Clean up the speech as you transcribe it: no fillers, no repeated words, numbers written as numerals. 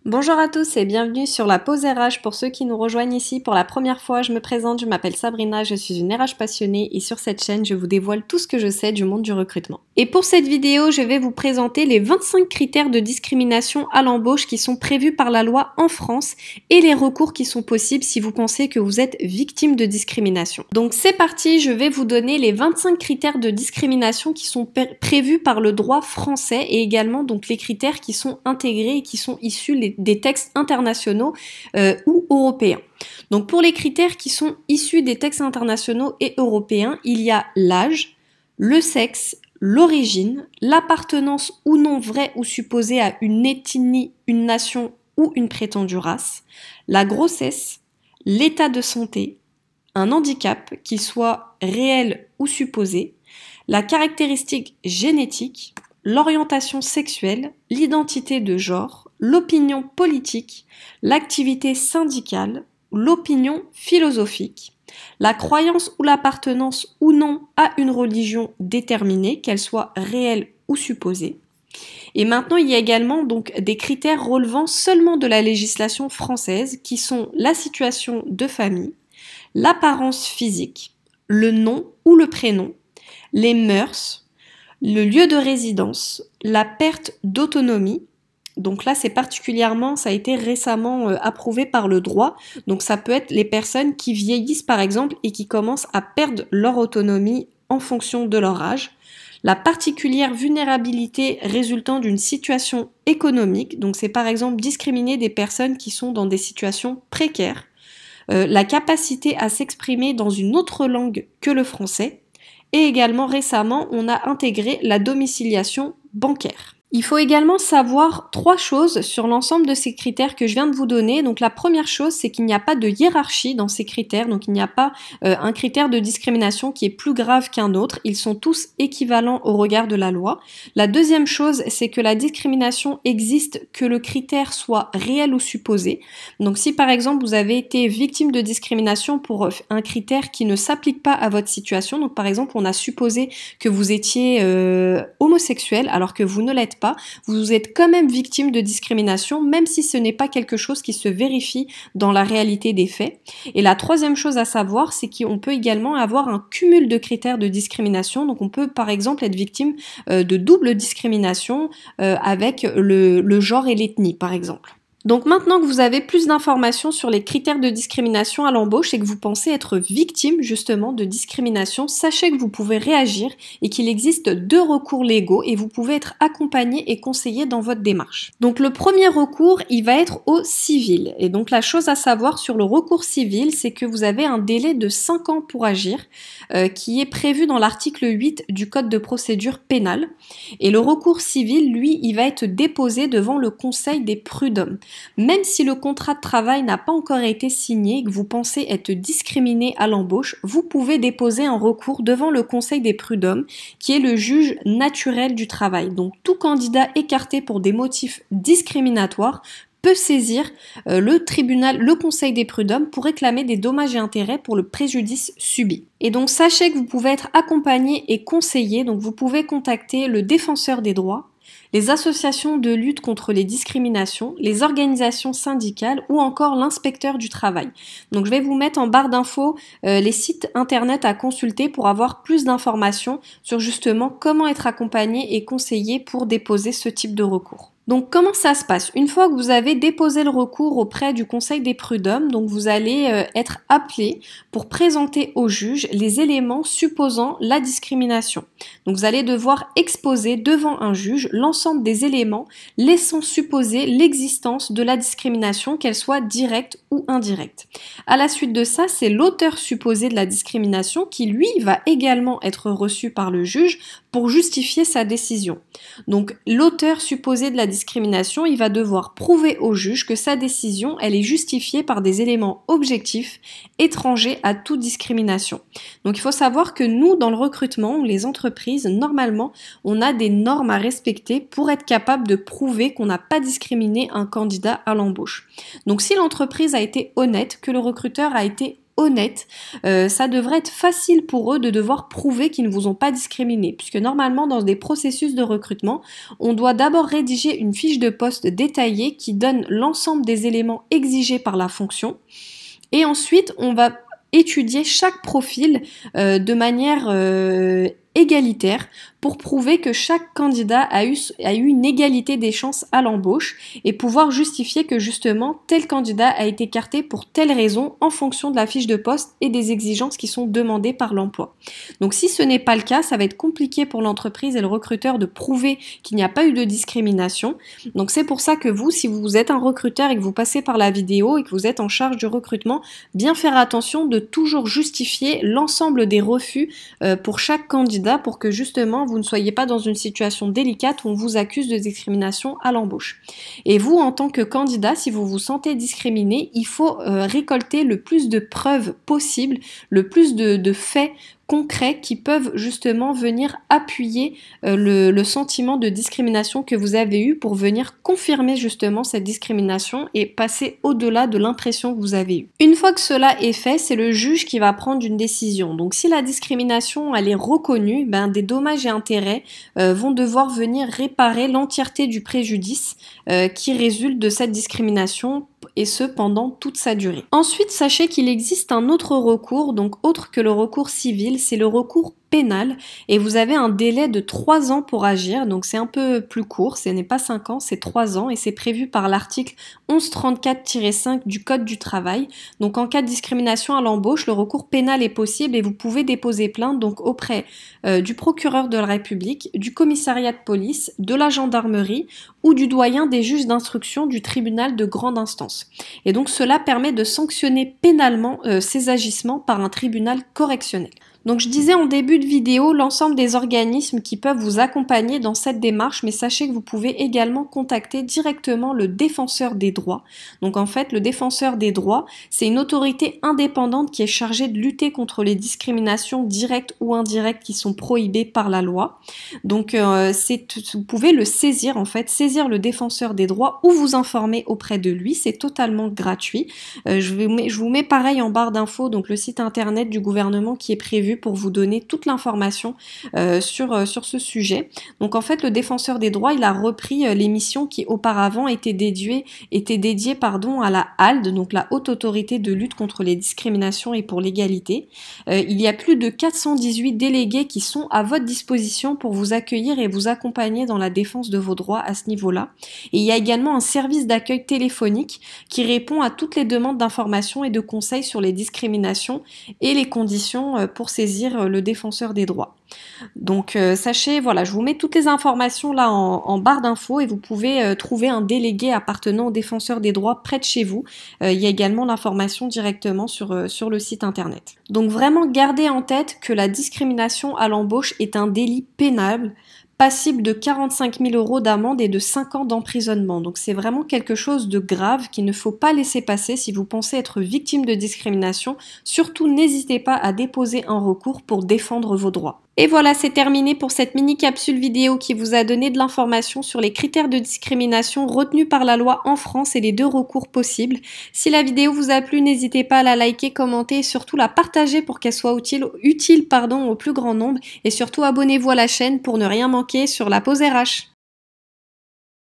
Bonjour à tous et bienvenue sur la pause RH. Pour ceux qui nous rejoignent ici pour la première fois, je me présente, je m'appelle Sabrina, je suis une RH passionnée et sur cette chaîne, je vous dévoile tout ce que je sais du monde du recrutement. Et pour cette vidéo, je vais vous présenter les 25 critères de discrimination à l'embauche qui sont prévus par la loi en France et les recours qui sont possibles si vous pensez que vous êtes victime de discrimination. Donc c'est parti, je vais vous donner les 25 critères de discrimination qui sont prévus par le droit français et également donc les critères qui sont intégrés et qui sont issus des textes internationaux ou européens. Donc pour les critères qui sont issus des textes internationaux et européens, il y a l'âge, le sexe, l'origine, l'appartenance ou non vraie ou supposée à une ethnie, une nation ou une prétendue race, la grossesse, l'état de santé, un handicap, qu'il soit réel ou supposé, la caractéristique génétique, l'orientation sexuelle, l'identité de genre, l'opinion politique, l'activité syndicale, l'opinion philosophique, la croyance ou l'appartenance ou non à une religion déterminée, qu'elle soit réelle ou supposée. Et maintenant, il y a également donc des critères relevant seulement de la législation française qui sont la situation de famille, l'apparence physique, le nom ou le prénom, les mœurs, le lieu de résidence, la perte d'autonomie. Donc là, c'est particulièrement, ça a été récemment approuvé par le droit. Donc ça peut être les personnes qui vieillissent par exemple et qui commencent à perdre leur autonomie en fonction de leur âge. La particulière vulnérabilité résultant d'une situation économique. Donc c'est par exemple discriminer des personnes qui sont dans des situations précaires. La capacité à s'exprimer dans une autre langue que le français. Et également récemment, on a intégré la domiciliation bancaire. Il faut également savoir 3 choses sur l'ensemble de ces critères que je viens de vous donner. Donc la première chose, c'est qu'il n'y a pas de hiérarchie dans ces critères. Donc il n'y a pas un critère de discrimination qui est plus grave qu'un autre. Ils sont tous équivalents au regard de la loi. La deuxième chose, c'est que la discrimination existe que le critère soit réel ou supposé. Donc si par exemple vous avez été victime de discrimination pour un critère qui ne s'applique pas à votre situation, donc par exemple on a supposé que vous étiez homosexuel alors que vous ne l'êtes pas, vous êtes quand même victime de discrimination, même si ce n'est pas quelque chose qui se vérifie dans la réalité des faits. Et la troisième chose à savoir, c'est qu'on peut également avoir un cumul de critères de discrimination. Donc on peut par exemple être victime de double discrimination avec le genre et l'ethnie par exemple. Donc maintenant que vous avez plus d'informations sur les critères de discrimination à l'embauche et que vous pensez être victime justement de discrimination, sachez que vous pouvez réagir et qu'il existe 2 recours légaux et vous pouvez être accompagné et conseillé dans votre démarche. Donc le premier recours, il va être au civil. Et donc la chose à savoir sur le recours civil, c'est que vous avez un délai de 5 ans pour agir qui est prévu dans l'article 8 du Code de procédure pénale. Et le recours civil, lui, il va être déposé devant le Conseil des prud'hommes. Même si le contrat de travail n'a pas encore été signé et que vous pensez être discriminé à l'embauche, vous pouvez déposer un recours devant le Conseil des prud'hommes, qui est le juge naturel du travail. Donc tout candidat écarté pour des motifs discriminatoires peut saisir le Conseil des prud'hommes pour réclamer des dommages et intérêts pour le préjudice subi. Et donc sachez que vous pouvez être accompagné et conseillé, donc vous pouvez contacter le défenseur des droits, les associations de lutte contre les discriminations, les organisations syndicales ou encore l'inspecteur du travail. Donc je vais vous mettre en barre d'infos les sites internet à consulter pour avoir plus d'informations sur justement comment être accompagné et conseillé pour déposer ce type de recours. Donc comment ça se passe? Une fois que vous avez déposé le recours auprès du Conseil des prud'hommes, donc vous allez être appelé pour présenter au juge les éléments supposant la discrimination. Donc vous allez devoir exposer devant un juge l'ensemble des éléments laissant supposer l'existence de la discrimination, qu'elle soit directe ou indirecte. À la suite de ça, c'est l'auteur supposé de la discrimination qui lui va également être reçu par le juge pour justifier sa décision. Donc l'auteur supposé de la discrimination, il va devoir prouver au juge que sa décision, elle est justifiée par des éléments objectifs étrangers à toute discrimination. Donc il faut savoir que nous, dans le recrutement, les entreprises, normalement, on a des normes à respecter pour être capable de prouver qu'on n'a pas discriminé un candidat à l'embauche. Donc si l'entreprise a été honnête, que le recruteur a été honnêtes, ça devrait être facile pour eux de devoir prouver qu'ils ne vous ont pas discriminé, puisque normalement dans des processus de recrutement, on doit d'abord rédiger une fiche de poste détaillée qui donne l'ensemble des éléments exigés par la fonction, et ensuite on va étudier chaque profil de manière égalitaire pour prouver que chaque candidat a eu une égalité des chances à l'embauche et pouvoir justifier que justement tel candidat a été écarté pour telle raison en fonction de la fiche de poste et des exigences qui sont demandées par l'emploi. Donc si ce n'est pas le cas, ça va être compliqué pour l'entreprise et le recruteur de prouver qu'il n'y a pas eu de discrimination. Donc c'est pour ça que vous, si vous êtes un recruteur et que vous passez par la vidéo et que vous êtes en charge du recrutement, bien faire attention de toujours justifier l'ensemble des refus pour chaque candidat pour que justement vous ne soyez pas dans une situation délicate où on vous accuse de discrimination à l'embauche. Et vous, en tant que candidat, si vous vous sentez discriminé, il faut récolter le plus de preuves possibles, le plus de faits concrets qui peuvent justement venir appuyer le sentiment de discrimination que vous avez eu pour venir confirmer justement cette discrimination et passer au-delà de l'impression que vous avez eue. Une fois que cela est fait, c'est le juge qui va prendre une décision. Donc si la discrimination elle est reconnue, des dommages et intérêts vont devoir venir réparer l'entièreté du préjudice qui résulte de cette discrimination, et ce pendant toute sa durée. Ensuite, sachez qu'il existe un autre recours, donc autre que le recours civil, c'est le recours pénal, et vous avez un délai de 3 ans pour agir, donc c'est un peu plus court, ce n'est pas 5 ans, c'est 3 ans, et c'est prévu par l'article 1134-5 du Code du travail. Donc en cas de discrimination à l'embauche, le recours pénal est possible et vous pouvez déposer plainte donc auprès du procureur de la République, du commissariat de police, de la gendarmerie ou du doyen des juges d'instruction du tribunal de grande instance. Et donc cela permet de sanctionner pénalement ces agissements par un tribunal correctionnel. Donc je disais en début de vidéo l'ensemble des organismes qui peuvent vous accompagner dans cette démarche, mais sachez que vous pouvez également contacter directement le défenseur des droits. Donc en fait, le défenseur des droits, c'est une autorité indépendante qui est chargée de lutter contre les discriminations directes ou indirectes qui sont prohibées par la loi. Donc vous pouvez le saisir en fait, saisir le défenseur des droits ou vous informer auprès de lui, c'est totalement gratuit. Je vous mets pareil en barre d'infos, donc le site internet du gouvernement qui est prévu pour vous donner toute l'information sur ce sujet. Donc en fait, le défenseur des droits, il a repris les missions qui auparavant étaient dédiées à la HALD, donc la Haute Autorité de lutte contre les discriminations et pour l'égalité. Il y a plus de 418 délégués qui sont à votre disposition pour vous accueillir et vous accompagner dans la défense de vos droits à ce niveau-là. Et il y a également un service d'accueil téléphonique qui répond à toutes les demandes d'informations et de conseils sur les discriminations et les conditions pour saisir le défenseur des droits. Donc sachez, voilà, je vous mets toutes les informations là en barre d'infos et vous pouvez trouver un délégué appartenant au défenseur des droits près de chez vous. Il y a également l'information directement sur le site internet. Donc vraiment gardez en tête que la discrimination à l'embauche est un délit pénal, passible de 45 000 € d'amende et de 5 ans d'emprisonnement. Donc c'est vraiment quelque chose de grave qu'il ne faut pas laisser passer si vous pensez être victime de discrimination. Surtout, n'hésitez pas à déposer un recours pour défendre vos droits. Et voilà, c'est terminé pour cette mini capsule vidéo qui vous a donné de l'information sur les critères de discrimination retenus par la loi en France et les 2 recours possibles. Si la vidéo vous a plu, n'hésitez pas à la liker, commenter et surtout la partager pour qu'elle soit utile au plus grand nombre. Et surtout, abonnez-vous à la chaîne pour ne rien manquer sur la pause RH.